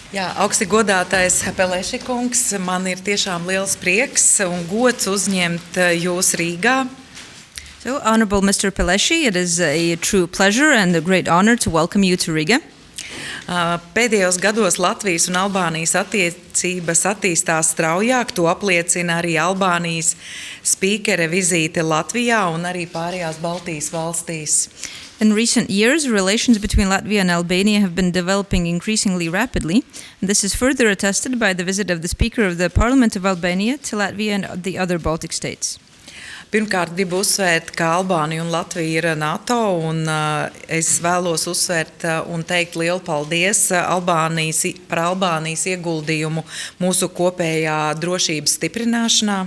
Jā, augsti godātais Peleši kungs, man ir tiešām liels prieks un gods uzņemt jūs Rīgā. So, Honorable Mr. Peleshi, it is a true pleasure and a great honor to welcome you to Riga. Pēdējos gados Latvijas un Albānijas attiecības attīstās straujāk, to apliecina arī Albānijas spīkere vizīte Latvijā un arī pārējās Baltijas valstīs. In recent years, relations between Latvia and Albania have been developing increasingly rapidly. This is further attested by the visit of the Speaker of the Parliament of Albania to Latvia and the other Baltic states. Pirmkārt, gribu uzsvērt, ka Albānija un Latvija ir NATO, un es vēlos uzsvērt un teikt lielu paldies par Albānijas ieguldījumu mūsu kopējā drošības stiprināšanā.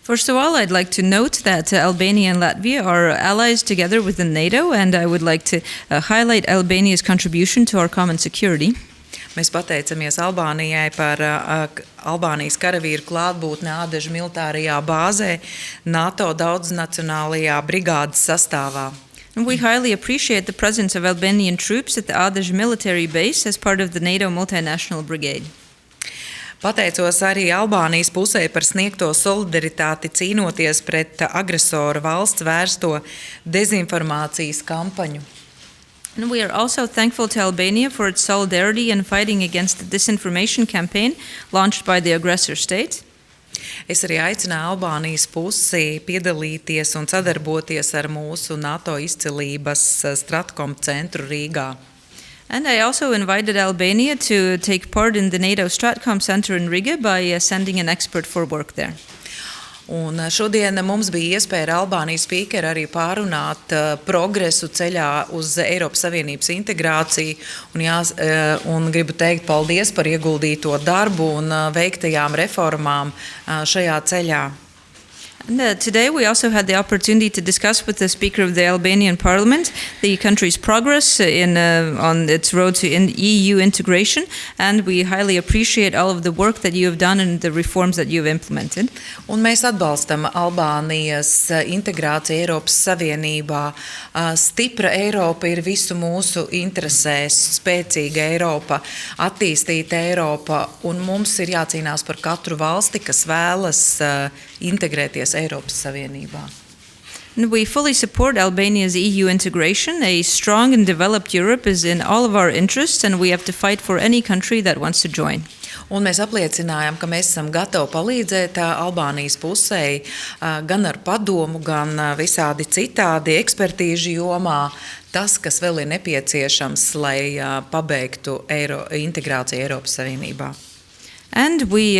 First of all, I'd like to note that Albania and Latvia are allies together within NATO, and I would like to highlight Albania's contribution to our common security. Mēs pateicamies Albānijai par Albānijas karavīru klātbūtni Ādežu militārajā bāzē NATO daudznacionālajā brigādes sastāvā. And we highly appreciate the presence of Albanian troops at the Ādežu military base as part of the NATO multinational brigade. Pateicos arī Albānijas pusē par sniegto solidaritāti cīnoties pret agresora valsts vērsto dezinformācijas kampaņu. And we are also thankful to Albania for its solidarity in fighting against the disinformation campaign launched by the aggressor state. Es arī aicināju Albānijas pusi piedalīties un sadarboties ar mūsu NATO izcilības Stratkom centru Rīgā. And I also invited Albania to take part in the NATO Stratcom Center in Riga by sending an expert for work there. Un šodien mums bija iespēja ar Albānijas spīkeru arī pārunāt progresu ceļā uz Eiropas Savienības integrāciju. Un gribu teikt paldies par ieguldīto darbu un veiktajām reformām šajā ceļā. And today we also had the opportunity to discuss with the Speaker of the Albanian Parliament the country's progress on its road to EU integration, and we highly appreciate all of the work that you have done and the reforms that you have implemented. Un mēs atbalstam Albānijas integrāciju Eiropas Savienībā. Stipra Eiropa ir visu mūsu interesēs, spēcīga Eiropa, attīstīta Eiropa, un mums ir jācīnās par katru valsti, kas vēlas integrēties Eiropas Savienībā. And we fully support Albania's EU integration. A strong and developed Europe is in all of our interests, and we have to fight for any country that wants to join. Un mēs apliecinājām, ka mēs esam gatavi palīdzēt Albānijas pusē gan ar padomu, gan visādi citādi ekspertīžu jomā. Tas, kas vēl ir nepieciešams, lai pabeigtu integrāciju Eiropas Savienībā. And we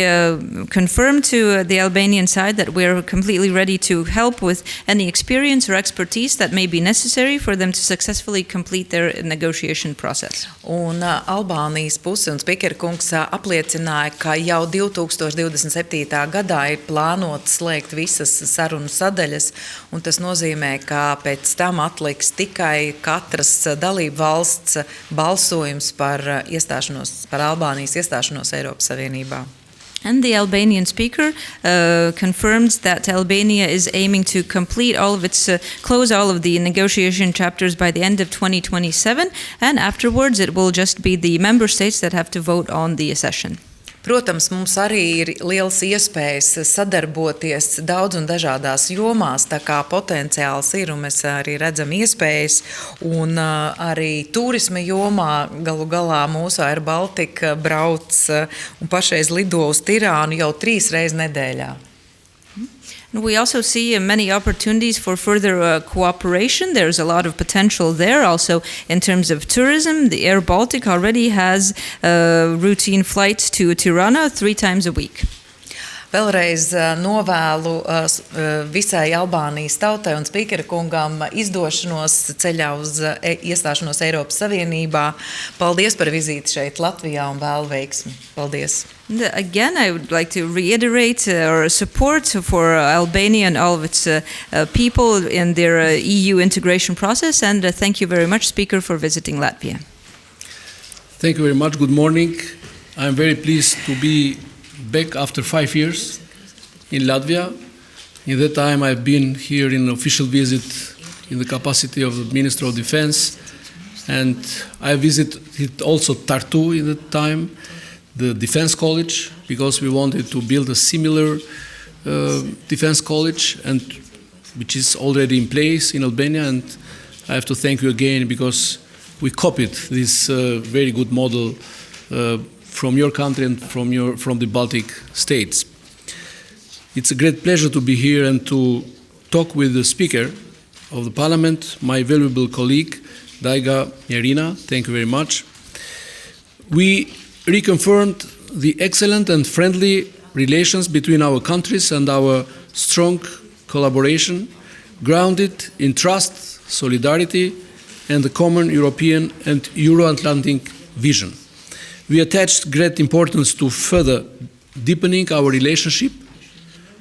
confirm to the Albanian side that we are completely ready to help with any experience or expertise that may be necessary for them to successfully complete their negotiation process. Un Albānijas puse un spīkera kungs apliecināja, ka jau 2027. gadā ir plānots slēgt visas sarunu sadaļas, un tas nozīmē, ka pēc tam atliks tikai katras dalību valsts balsojums par Albānijas iestāšanos Eiropas Savienībā. And the Albanian speaker confirmed that Albania is aiming to complete close all of the negotiation chapters by the end of 2027, and afterwards it will just be the member states that have to vote on the accession. Protams, mums arī ir liels iespējas sadarboties daudz un dažādās jomās, tā kā potenciāls ir, un mēs arī redzam iespējas, un arī turisma jomā galu galā mūsu Air Baltica brauc un pašreiz lido uz Tirānu jau 3 reizes nedēļā. We also see many opportunities for further cooperation. There's a lot of potential there. Also, in terms of tourism, the Air Baltica already has routine flights to Tirana 3 times a week. Vēlreiz novēlu visai Albānijas tautai un spīkera kungam izdošanos ceļā uz iestāšanos Eiropas Savienībā. Paldies par vizīti šeit Latvijā un vēlu veiksmi. Paldies! Again, I would like to reiterate our support for Albania and all of its people in their EU integration process, and thank you very much, Speaker, for visiting Latvia. Thank you very much. Good morning. I'm very pleased to be back after 5 years in Latvia. In that time, I've been here in an official visit in the capacity of the Minister of Defense, And I visited also Tartu in that time, the Defense College, because we wanted to build a similar Defense College, and which is already in place in Albania. And I have to thank you again because we copied this very good model from your country and from the Baltic states. It's a great pleasure to be here and to talk with the Speaker of the Parliament, my valuable colleague, Daigas Mieriņas. Thank you very much. We reconfirmed the excellent and friendly relations between our countries and our strong collaboration, grounded in trust, solidarity, and the common European and Euro-Atlantic vision. We attached great importance to further deepening our relationship,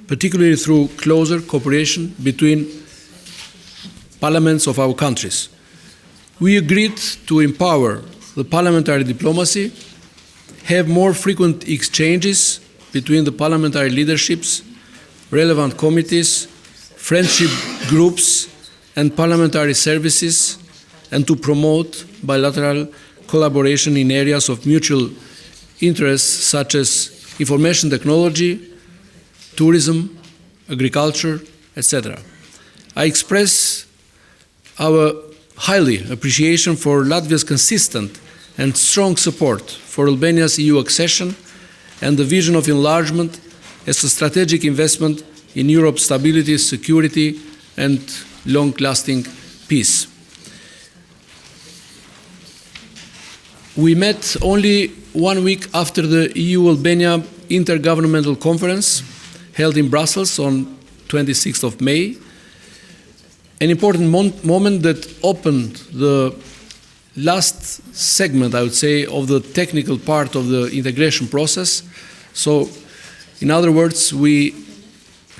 particularly through closer cooperation between parliaments of our countries. We agreed to empower the parliamentary diplomacy, have more frequent exchanges between the parliamentary leaderships, relevant committees, friendship groups, and parliamentary services, and to promote bilateral collaboration in areas of mutual interest such as information technology, tourism, agriculture, etc. I express our highly appreciation for Latvia's consistent and strong support for Albania's EU accession and the vision of enlargement as a strategic investment in Europe's stability, security, and long-lasting peace. We met only 1 week after the EU-Albania Intergovernmental Conference held in Brussels on 26th of May, an important moment that opened the last segment, I would say, of the technical part of the integration process. So, in other words, we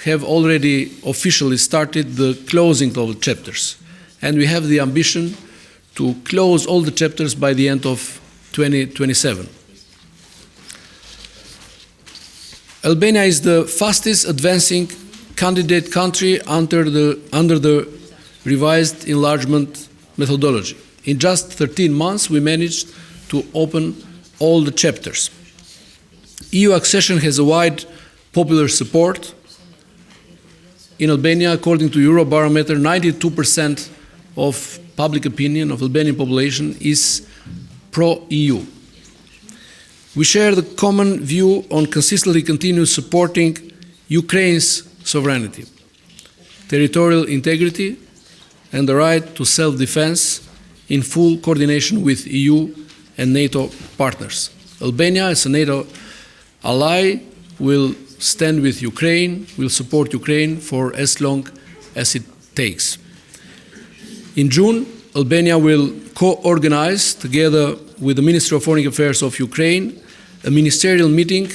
have already officially started the closing of the chapters, and we have the ambition to close all the chapters by the end of 2027. Albania is the fastest advancing candidate country under the revised enlargement methodology. In just 13 months, we managed to open all the chapters. EU accession has a wide popular support. In Albania, according to Eurobarometer, 92% of public opinion of Albanian population is pro-EU. We share the common view on consistently continue supporting Ukraine's sovereignty, territorial integrity, and the right to self-defense in full coordination with EU and NATO partners. Albania, as a NATO ally, will stand with Ukraine, will support Ukraine for as long as it takes. In June, Albania will co-organize, together with the Ministry of Foreign Affairs of Ukraine, a ministerial meeting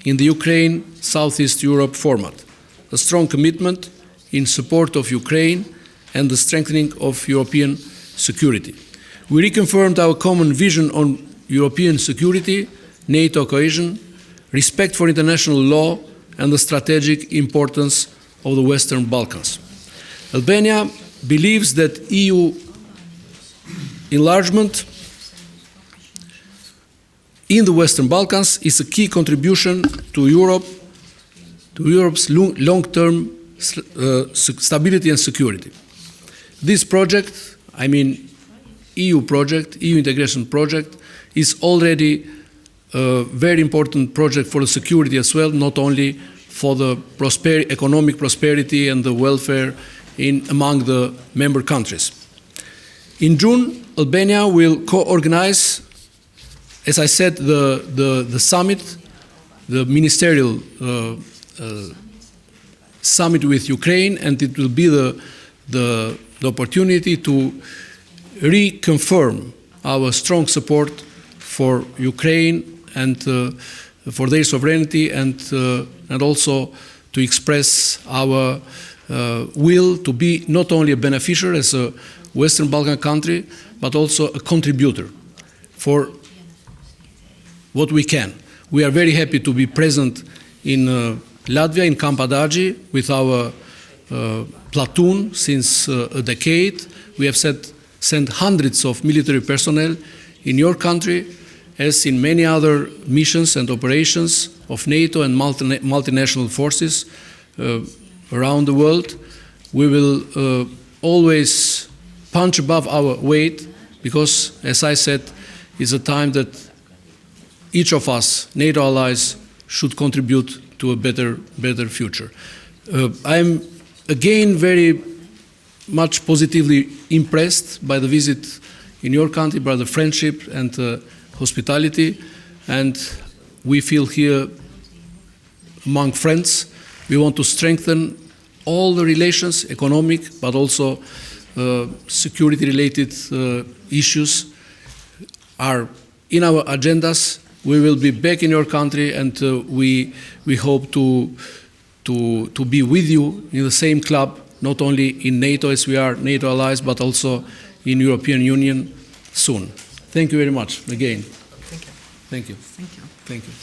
in the Ukraine Southeast Europe format, a strong commitment in support of Ukraine and the strengthening of European security. We reconfirmed our common vision on European security, NATO cohesion, respect for international law, and the strategic importance of the Western Balkans. Albania believes that EU enlargement in the Western Balkans is a key contribution to Europe's long-term stability and security. This project, I mean EU project, EU integration project, is already a very important project for the security as well, not only for the economic prosperity and the welfare among the member countries. In June, Albania will co-organize, as I said, the summit, the ministerial summit with Ukraine, and it will be the opportunity to reconfirm our strong support for Ukraine and for their sovereignty, and also to express our will to be not only a beneficiary as a Western Balkan country, but also a contributor for what we can. We are very happy to be present in Latvia, in Camp Adagi, with our platoon since a decade. We have set send hundreds of military personnel in your country, as in many other missions and operations of NATO and multinational forces around the world. We will always punch above our weight, because, as I said, it's a time that each of us, NATO allies, should contribute to a better future. I'm again very much positively impressed by the visit in your country, by the friendship and hospitality, and we feel here among friends. We want to strengthen all the relations, economic, but also security-related issues are in our agendas. We will be back in your country, and we hope to be with you in the same club, not only in NATO as we are NATO allies, but also in European Union soon. Thank you very much again. Thank you. Thank you. Thank you. Thank you.